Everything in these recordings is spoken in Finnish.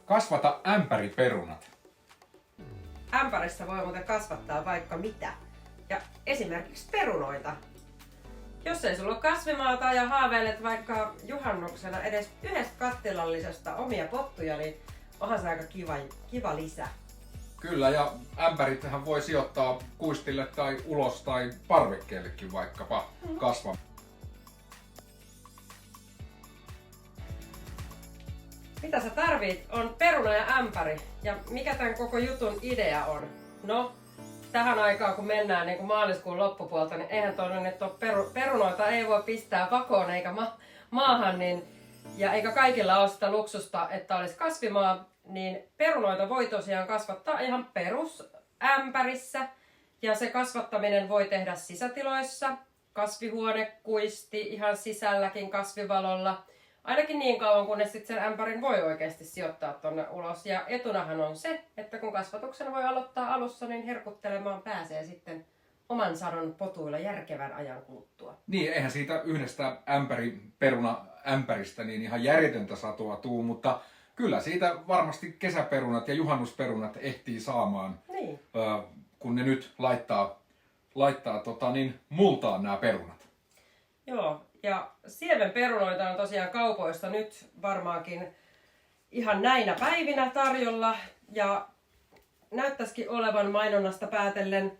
Kasvata ämpäriperunat. Ämpärissä voi muuten kasvattaa vaikka mitä. Ja esimerkiksi perunoita. Jos ei sulla ole kasvimaata ja haaveilet vaikka juhannuksena edes yhdestä kattilallisesta omia pottuja, niin onhan se aika kiva lisä. Kyllä, ja ämpärithän voi sijoittaa kuistille tai ulos tai parvekkeellekin vaikkapa kasvamaan. Mitä sä tarvit on peruna ja ämpäri. Ja mikä tämän koko jutun idea on? No, tähän aikaan kun mennään niin kuin maaliskuun loppupuolta, niin eihän tuonne nyt ole perunoita ei voi pistää vakoon eikä maahan, ja eikä kaikilla ole sitä luksusta, että olisi kasvimaa, niin perunoita voi tosiaan kasvattaa ihan perusämpärissä. Ja se kasvattaminen voi tehdä sisätiloissa, kasvihuonekuisti ihan sisälläkin kasvivalolla. Ainakin niin kauan, kunnes sitten sen ämpärin voi oikeasti sijoittaa tonne ulos. Ja etunahan on se, että kun kasvatuksen voi aloittaa alussa, niin herkuttelemaan pääsee sitten oman sadon potuilla järkevän ajan kuluttua. Niin, eihän siitä yhdestä peruna-ämpäristä niin ihan järjetöntä satoa tuu, mutta kyllä siitä varmasti kesäperunat ja juhannusperunat ehtii saamaan, Niin. kun ne nyt laittaa multaan nämä perunat. Joo, ja siemenperunoita on tosiaan kaupoista nyt varmaankin ihan näinä päivinä tarjolla ja näyttäisikin olevan mainonnasta päätellen.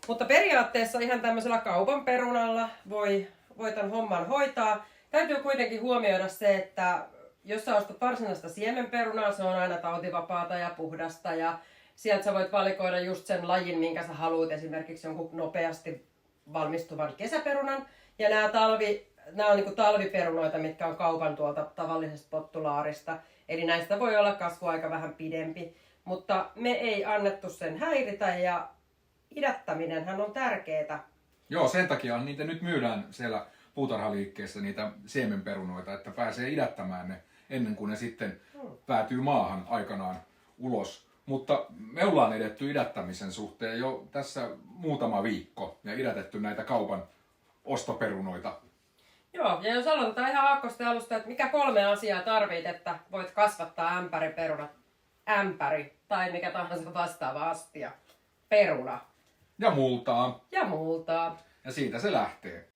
Mutta periaatteessa ihan tämmöisellä kaupan perunalla voi tämän homman hoitaa. Täytyy kuitenkin huomioida se, että jos sä ostat varsinaista siemenperunaa, se on aina tautivapaata ja puhdasta ja sieltä sä voit valikoida just sen lajin, minkä sä haluat, esimerkiksi jonkun nopeasti valmistuvan kesäperunan. Ja nämä on niinku talviperunoita, mitkä on kaupan tuolta tavallisesta pottulaarista. Eli näistä voi olla kasvuaika vähän pidempi. Mutta me ei annettu sen häiritä ja idättäminenhän on tärkeää. Joo, sen takia niitä nyt myydään siellä puutarhaliikkeessä niitä siemenperunoita, että pääsee idättämään ne ennen kuin ne sitten päätyy maahan aikanaan ulos. Mutta me ollaan edetty idättämisen suhteen jo tässä muutama viikko ja idätetty näitä kaupan ostoperunoita. Joo, ja jos aloitetaan ihan aakkosten alusta, että mikä 3 asiaa tarvit, että voit kasvattaa ämpäriperunat. Ämpäri tai mikä tahansa vastaava astia. Peruna. Ja multaa. Ja multaa. Ja siitä se lähtee.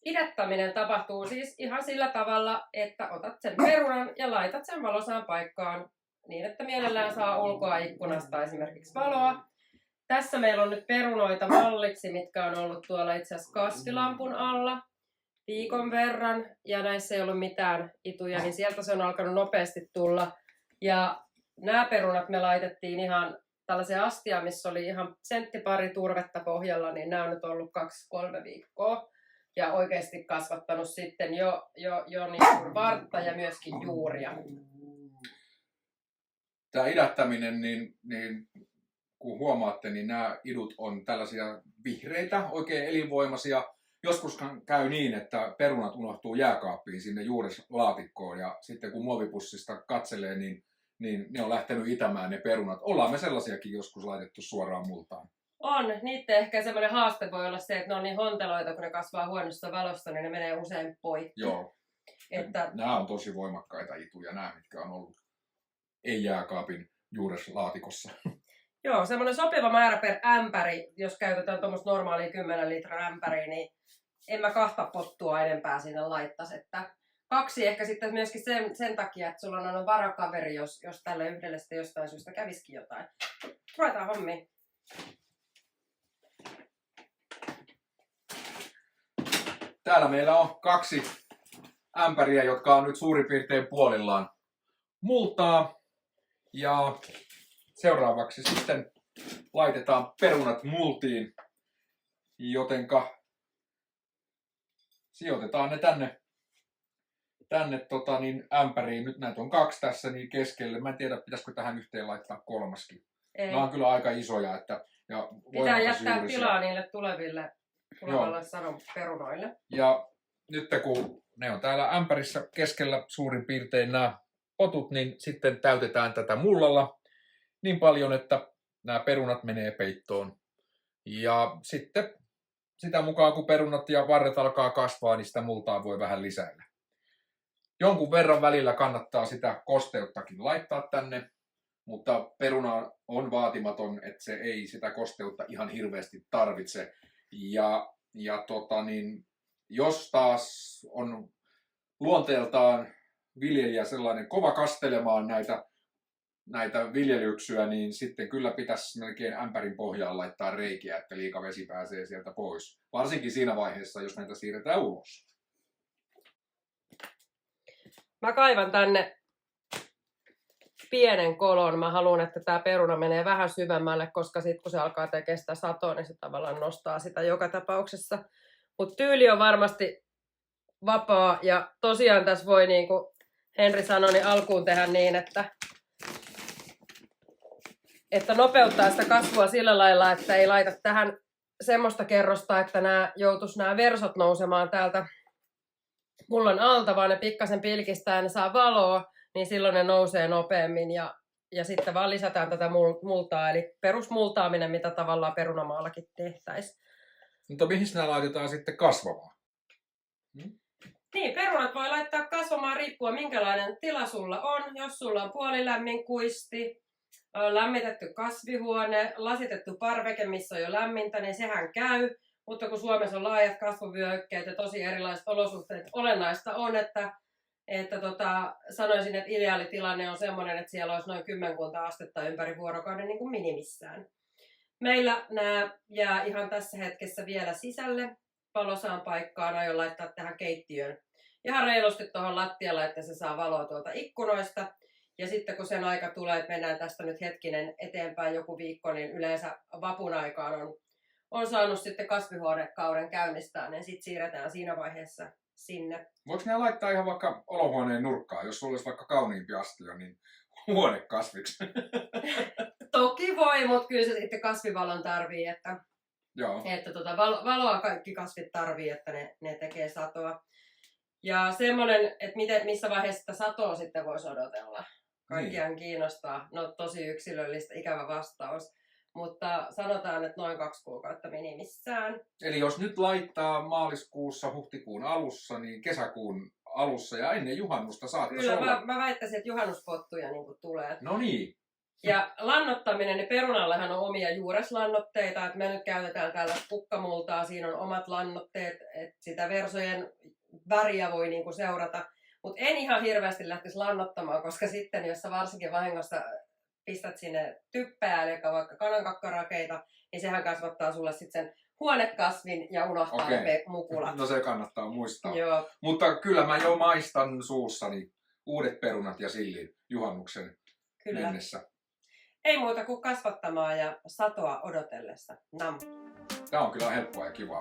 Idättäminen tapahtuu siis ihan sillä tavalla, että otat sen perunan ja laitat sen valosaan paikkaan niin, että mielellään saa ulkoa ikkunasta esimerkiksi valoa. Tässä meillä on nyt perunoita malliksi, mitkä on ollut tuolla itse asiassa kasvilampun alla viikon verran. Ja näissä ei ollut mitään ituja, niin sieltä se on alkanut nopeasti tulla. Ja nämä perunat me laitettiin ihan tällaiseen astiaan, missä oli ihan senttipari turvetta pohjalla, niin nämä on nyt ollut 2-3 viikkoa. Ja oikeasti kasvattanut sitten jo niin vartta ja myöskin juuria. Tämä idättäminen, niin kun huomaatte, niin nämä idut on tällaisia vihreitä, oikein elinvoimaisia. Joskushan käy niin, että perunat unohtuu jääkaappiin sinne juureslaatikkoon ja sitten kun muovipussista katselee, niin ne on lähtenyt itämään ne perunat. Ollaan me sellaisiakin joskus laitettu suoraan multaan. On. Niiden ehkä semmoinen haaste voi olla se, että ne on niin honteloita, kun ne kasvaa huonossa valossa, niin ne menee usein poikki. Joo. Että nämä on tosi voimakkaita ituja, nämä mitkä on ollut ei-jääkaapin juureslaatikossa. Joo, semmoinen sopiva määrä per ämpäri, jos käytetään tuommoista normaalia 10 litran ämpäriä, niin en mä 2 pottua enempää sinne laittaisi. Että 2 ehkä sitten myöskin sen takia, että sulla on aina varakaveri, jos tälle yhdelle sitten jostain syystä kävisikin jotain. Ruvetaan hommiin. Täällä meillä on 2 ämpäriä, jotka on nyt suurin piirtein puolillaan multaa. Ja seuraavaksi sitten laitetaan perunat multiin, jotenka sijoitetaan ne tänne ämpäriin. Nyt näitä on 2 tässä niin keskelle. Mä en tiedä, pitäisikö tähän yhteen laittaa 3. Ei. Nämä on kyllä aika isoja. Ja Pitää jättää juurisia. tilaa niille tulevalle sadon perunoille. Ja nyt kun ne on täällä ämpärissä keskellä suurin piirtein nämä potut, niin sitten täytetään tätä mullalla niin paljon, että nämä perunat menee peittoon. Ja sitten sitä mukaan kun perunat ja varret alkaa kasvaa, niin sitä multaa voi vähän lisäillä. jonkun verran välillä kannattaa sitä kosteuttakin laittaa tänne, mutta peruna on vaatimaton, että se ei sitä kosteutta ihan hirveästi tarvitse. Ja jos taas on luonteeltaan viljelijä sellainen kova kastelemaan näitä viljelyksyä, niin sitten kyllä pitäisi melkein ämpärin pohjaan laittaa reikiä, että liika vesi pääsee sieltä pois. Varsinkin siinä vaiheessa, jos näitä siirretään ulos. Mä kaivan tänne pienen kolon. Mä haluan, että tämä peruna menee vähän syvemmälle, koska sitten kun se alkaa tekemään sitä satoa, niin se tavallaan nostaa sitä joka tapauksessa. Mutta tyyli on varmasti vapaa ja tosiaan tässä voi, niin kuin Henri sanoi, niin alkuun tehdä niin, että nopeuttaa sitä kasvua sillä lailla, että ei laita tähän semmoista kerrosta, että joutuisi nämä versot nousemaan täältä mullan alta, vaan ne pikkasen pilkistää ja ne saa valoa, niin silloin ne nousee nopeammin ja sitten vaan lisätään tätä multaa, eli perusmultaaminen, mitä tavallaan perunamaallakin tehtäisiin. Mutta mihin nämä laitetaan sitten kasvamaan? Niin, perunat voi laittaa kasvamaan riippuen minkälainen tila sulla on. Jos sulla on puolilämmin kuisti, lämmitetty kasvihuone, lasitettu parveke, missä on jo lämmintä, niin sehän käy. Mutta kun Suomessa on laajat kasvuvyöhykkeet ja tosi erilaiset olosuhteet, olennaista on, että sanoisin, että ideaalitilanne on sellainen, että siellä olisi noin 10 astetta ympäri vuorokauden niin kuin minimissään. Meillä nämä jää ihan tässä hetkessä vielä sisälle. Valosaan paikkaan aion laittaa tähän keittiöön ihan reilusti tuohon lattialle, että se saa valoa tuolta ikkunoista. Ja sitten kun sen aika tulee, että mennään tästä nyt hetkinen eteenpäin joku viikko, niin yleensä vapun aikaan on saanut sitten kasvihuonekauden käynnistää, niin sitten siirretään siinä vaiheessa sinne. Voiko nämä laittaa ihan vaikka olohuoneen nurkkaan, jos sulla olisi vaikka kauniimpi astio, niin huonekasviksi? Toki voi, mutta kyllä se sitten kasvivalon tarvii, että Joo. Valoa kaikki kasvit tarvii, että ne tekee satoa. Ja semmoinen, että missä vaiheessa sitä satoa sitten voisi odotella. Kaikkiaan kiinnostaa. No tosi yksilöllistä, ikävä vastaus. Mutta sanotaan, että noin 2 kuukautta minimissään. Eli jos nyt laittaa maaliskuussa, huhtikuun alussa, niin kesäkuun alussa ja ennen juhannusta saattaisi olla. Kyllä, mä väittäisin, että juhannuspottuja niin tulee. No niin. Ja lannottaminen, niin perunallehan on omia juureslannoitteita, että me nyt käytetään täällä kukkamultaa, siinä on omat lannoitteet, että sitä versojen väriä voi niinku seurata. Mutta en ihan hirveästi lähtisi lannottamaan, koska sitten jos sä varsinkin vahingossa pistät sinne typpeä, eli vaikka kanankakkarakeita, niin sehän kasvattaa sulle sitten sen huonekasvin ja unohtaa ne mukulat. No se kannattaa muistaa. Joo. Mutta kyllä mä jo maistan suussani uudet perunat ja sillin juhannuksen mennessä. Ei muuta kuin kasvattamaan ja satoa odotellessa. Nam. Tämä on kyllä helppoa ja kivaa.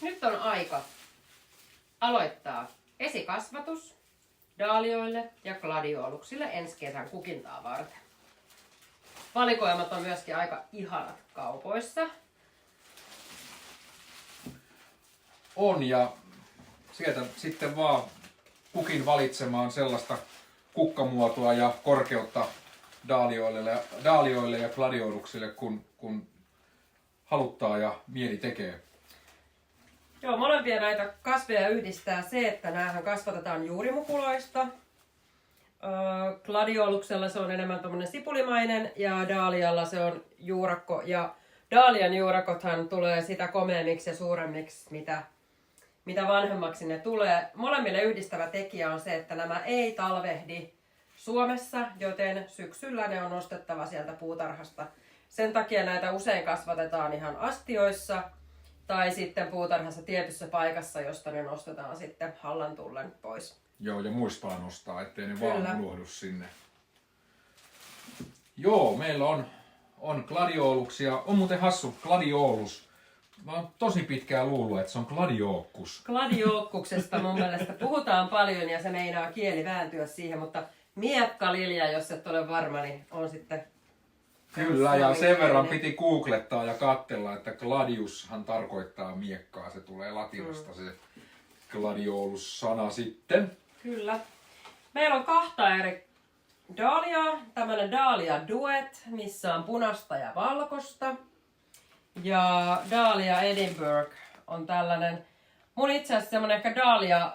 Nyt on aika aloittaa esikasvatus daalioille ja gladioluksille ensi kesän kukintaa varten. Valikoimat on myöskin aika ihanat kaupoissa. On, ja sieltä sitten vaan kukin sellaista kukkamuotoa ja korkeutta daalioille ja gladioluksille, kun haluttaa ja mieli tekee. Joo, molempia näitä kasveja yhdistää se, että näähän kasvatetaan juurimukuloista. Gladioluksella se on enemmän tommonen sipulimainen ja daalialla se on juurakko. Ja daalian juurakothan tulee sitä komeammiksi ja suuremmiksi, mitä vanhemmaksi ne tulee. Molemmille yhdistävä tekijä on se, että nämä ei talvehdi Suomessa, joten syksyllä ne on nostettava sieltä puutarhasta Sen takia näitä usein kasvatetaan ihan astioissa tai sitten puutarhassa tietyssä paikassa, josta ne nostetaan sitten hallan tullen pois. Joo, ja muistaa nostaa, ettei ne Kyllä. vaan unohdu sinne. Joo, meillä on gladioluksia. On muuten hassu, gladiolus. Mä oon tosi pitkään luullut, että se on gladiolus. Gladiolkuksesta mun mielestä puhutaan paljon ja se meinaa kieli vääntyä siihen, mutta miekkalilja, jos et ole varma, niin on sitten... Kyllä, ja sen verran piti googlettaa ja katsella, että gladiushan tarkoittaa miekkaa. Se tulee latinasta se gladiolus-sana sitten. Kyllä. Meillä on 2 eri dahliaa. Tämmönen dahlia duet, missä on punaista ja valkoista. Ja dahlia Edinburgh on tällainen, mun itse asiassa semmonen ehkä dahlia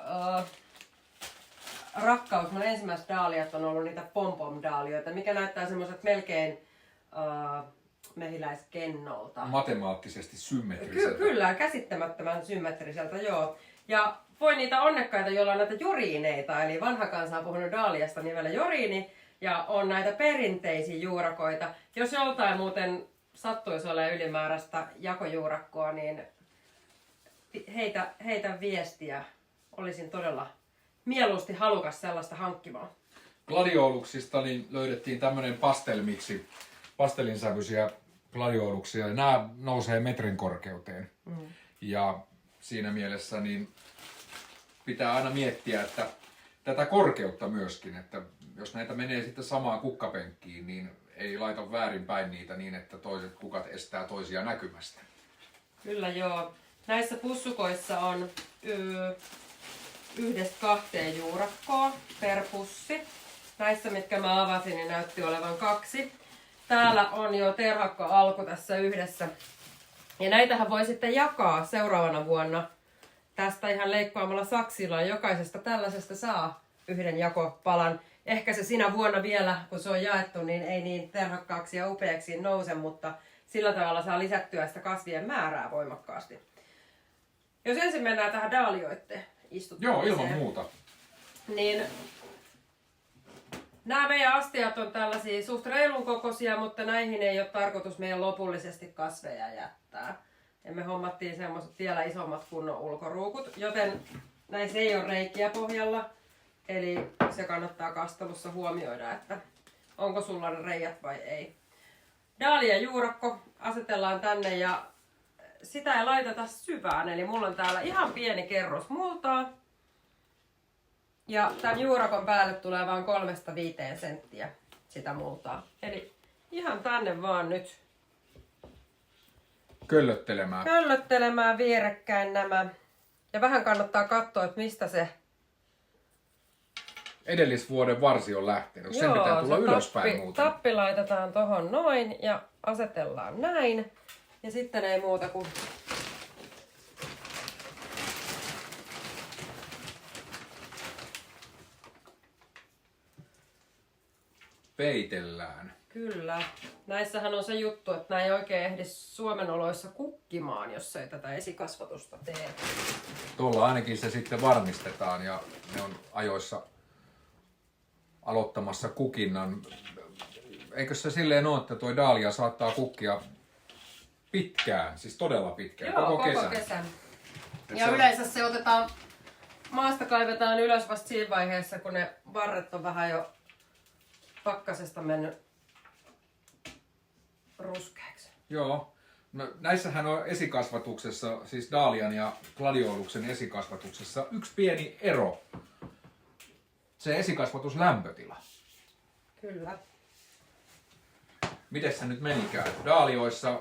rakkaus. Mun ensimmäiset dahliat on ollut niitä pom-pom-dahlioita, mikä näyttää semmoiset melkein mehiläiskennolta. Matemaattisesti symmetriseltä. Kyllä, käsittämättömän symmetriseltä, joo. Ja voi niitä onnekkaita, joilla on näitä joriineita, eli vanha kansa on puhunut dahliasta nimellä joriini, ja on näitä perinteisiä juurakoita. Jos joltain muuten sattuisi olemaan ylimääräistä jakojuurakkoa, niin heitä viestiä. Olisin todella mieluusti halukas sellaista hankkimaan. Gladioluksista niin löydettiin tämmönen pastelmiksi, pastelinsävyisiä gladioluksia. Nämä nousee metrin korkeuteen. Ja siinä mielessä niin pitää aina miettiä, että tätä korkeutta myöskin, että jos näitä menee sitten samaan kukkapenkkiin, niin ei laita väärinpäin niitä niin, että toiset kukat estää toisia näkymästä. Kyllä joo. Näissä pussukoissa on 1-2 juurakkoa per pussi. Näissä, mitkä mä avasin, niin näytti olevan 2. Täällä on jo terhakka-alku tässä yhdessä. Ja näitähän voi sitten jakaa seuraavana vuonna tästä ihan leikkaamalla saksilla. Jokaisesta tällaisesta saa 1 jakopalan. Ehkä se sinä vuonna vielä, kun se on jaettu, niin ei niin terhakkaaksi ja upeaksi nouse, mutta sillä tavalla saa lisättyä sitä kasvien määrää voimakkaasti. Jos ensin mennään tähän dahlioitten istuttamiseen. Joo, ilman muuta. Niin nämä meidän astiat on tällaisia suht reilun kokoisia, mutta näihin ei ole tarkoitus meidän lopullisesti kasveja jättää. Ja me hommattiin semmoiset vielä isommat kunnon ulkoruukut, joten näissä ei ole reikiä pohjalla. Eli se kannattaa kastelussa huomioida, että onko sulla ne reijät vai ei. Dahlia juurakko asetellaan tänne ja sitä ei laiteta syvään. Eli mulla on täällä ihan pieni kerros multaa. Ja tämän juurakon päälle tulee vain 3-5 senttiä sitä multaa. Eli ihan tänne vaan nyt köllöttelemään vierekkäin nämä. Ja vähän kannattaa katsoa, että mistä se... Edellisvuoden varsi on lähtenyt. Sen pitää tulla ylöspäin muuten. Tappi laitetaan tohon noin ja asetellaan näin. Ja sitten ei muuta kuin peitellään. Kyllä. Näissähän on se juttu, että nämä ei oikein ehdi Suomen oloissa kukkimaan, jos ei tätä esikasvatusta tee. Tuolla ainakin se sitten varmistetaan ja ne on ajoissa aloittamassa kukinnan. Eikö se silleen ole, että toi dahlia saattaa kukkia pitkään, siis todella pitkään, Joo, koko kesän. Ja yleensä se otetaan, maasta kaivetaan ylös vasta siinä vaiheessa, kun ne varret on vähän jo pakkasesta mennyt ruskeaksi. Joo. No, näissähän on esikasvatuksessa, siis dahlian ja gladioluksen esikasvatuksessa yksi pieni ero. Se esikasvatuslämpötila. Kyllä. Miten se nyt menikään? Dahlioissa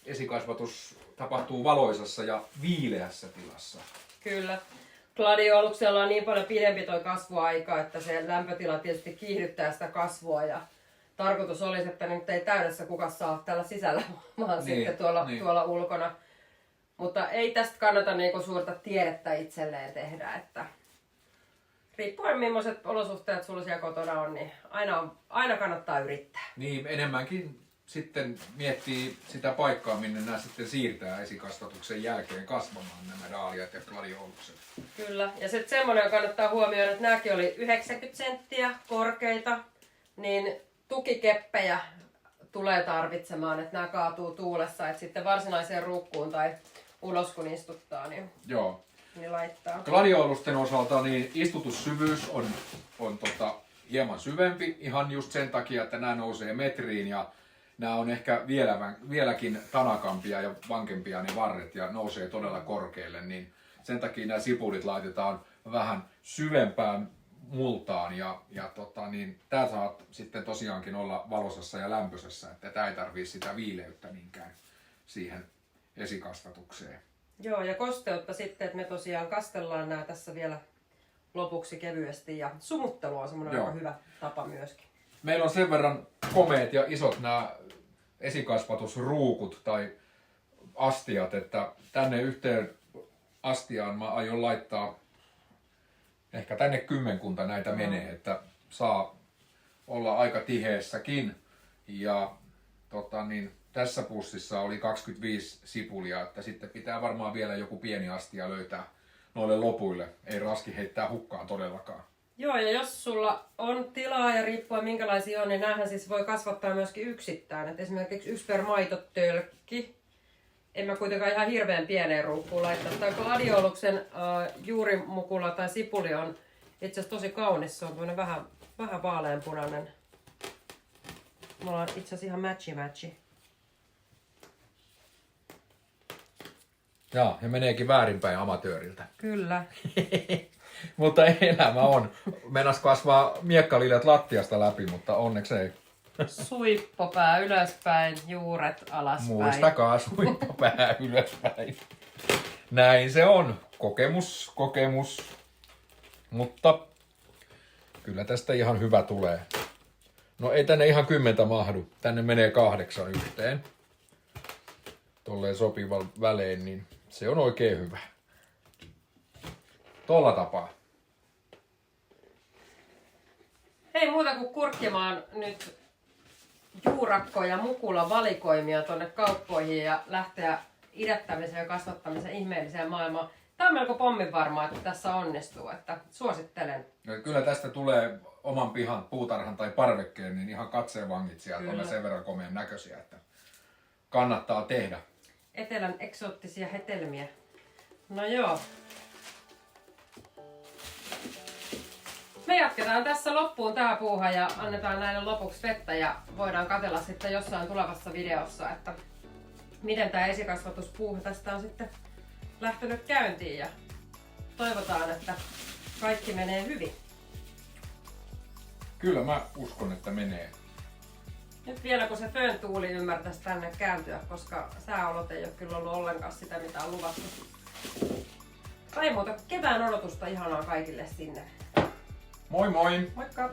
esikasvatus tapahtuu valoisassa ja viileässä tilassa. Kyllä. Gladioluksella on niin paljon pidempi toi kasvuaika, että se lämpötila tietysti kiihdyttää sitä kasvua ja tarkoitus olisi, että nyt ei täydessä kukassa ole täällä sisällä, vaan niin, sitten tuolla ulkona. Mutta ei tästä kannata niinku suurta tiedettä itselleen tehdä, että riippuen millaiset olosuhteet sulla siellä kotona on, niin aina kannattaa yrittää. Niin, enemmänkin sitten miettii sitä paikkaa, minne nämä sitten siirtää esikasvatuksen jälkeen kasvamaan nämä dahliat ja gladiolukset. Kyllä, ja sitten semmoinen kannattaa huomioida, että nämäkin oli 90 senttiä korkeita, niin tukikeppejä tulee tarvitsemaan, että nämä kaatuu tuulessa, että sitten varsinaiseen ruukkuun tai ulos kun istuttaa, Joo. niin laittaa. Gladiolusten osalta niin istutussyvyys on hieman syvempi ihan just sen takia, että nämä nousee metriin ja nämä on ehkä vieläkin tanakampia ja vankempia ne varret ja nousee todella korkealle, niin sen takia nämä sipulit laitetaan vähän syvempään multaan niin tää saa sitten tosiaankin olla valosassa ja lämpöisessä, että tää ei tarvii sitä viileyttä niinkään siihen esikasvatukseen. Joo, ja kosteutta sitten, että me tosiaan kastellaan nämä tässä vielä lopuksi kevyesti ja sumuttelu on semmoinen aika hyvä tapa myöskin. Meillä on sen verran komeet ja isot nämä esikasvatusruukut tai astiat, että tänne yhteen astiaan mä aion laittaa ehkä tänne kymmenkunta näitä menee, että saa olla aika tiheessäkin. Ja tässä pussissa oli 25 sipulia, että sitten pitää varmaan vielä joku pieni astia löytää noille lopuille. Ei raski heittää hukkaan todellakaan. Joo, ja jos sulla on tilaa ja riippuen minkälaisia on, niin näähän siis voi kasvattaa myöskin yksittäin. Et esimerkiksi 1 per maitotölkki. En mä kuitenkaan ihan hirveän pieneen ruukkuun laittaa. Tämä gladioluksen juurimukula tai sipuli on itse asiassa tosi kaunis. Se on tuonne vähän vaaleanpunainen. Me ollaan itse asiassa ihan matchi. Jaa, ja meneekin väärinpäin amatööriltä. Kyllä. Mutta elämä on. Menas kasvaa miekkaliljat lattiasta läpi, mutta onneksi ei. Suippopää ylöspäin, juuret alaspäin. Muistakaa suippopää ylöspäin. Näin se on. Kokemus. Mutta kyllä tästä ihan hyvä tulee. No ei tänne ihan 10 mahdu. Tänne menee 8 yhteen. Tolleen sopivan välein, niin se on oikein hyvä. Tolla tapaa. Ei muuta kuin kurkkimaan nyt juurakko- ja mukula valikoimia tonne kauppoihin ja lähteä idättämisen ja kasvattamisen ihmeelliseen maailmaan. Tämä on melko pomminvarmaa, että tässä onnistuu, että suosittelen. No, kyllä tästä tulee oman pihan, puutarhan tai parvekkeen, niin ihan katseenvangit sieltä on sen verran komean näköisiä, että kannattaa tehdä. Etelän eksoottisia hetelmiä. No joo. Me jatketaan tässä loppuun tää puuha ja annetaan näille lopuksi vettä ja voidaan katsella sitten jossain tulevassa videossa, että miten tää esikasvatuspuuha tästä on sitten lähtenyt käyntiin ja toivotaan, että kaikki menee hyvin. Kyllä mä uskon, että menee. Nyt vielä kun se fööntuuli ymmärtäisi tänne kääntyä, koska sääolot ei ole kyllä ollut ollenkaan sitä mitä on luvattu. Tai muuta, kevään odotusta ihanaa kaikille sinne. Moi moi! Moikka!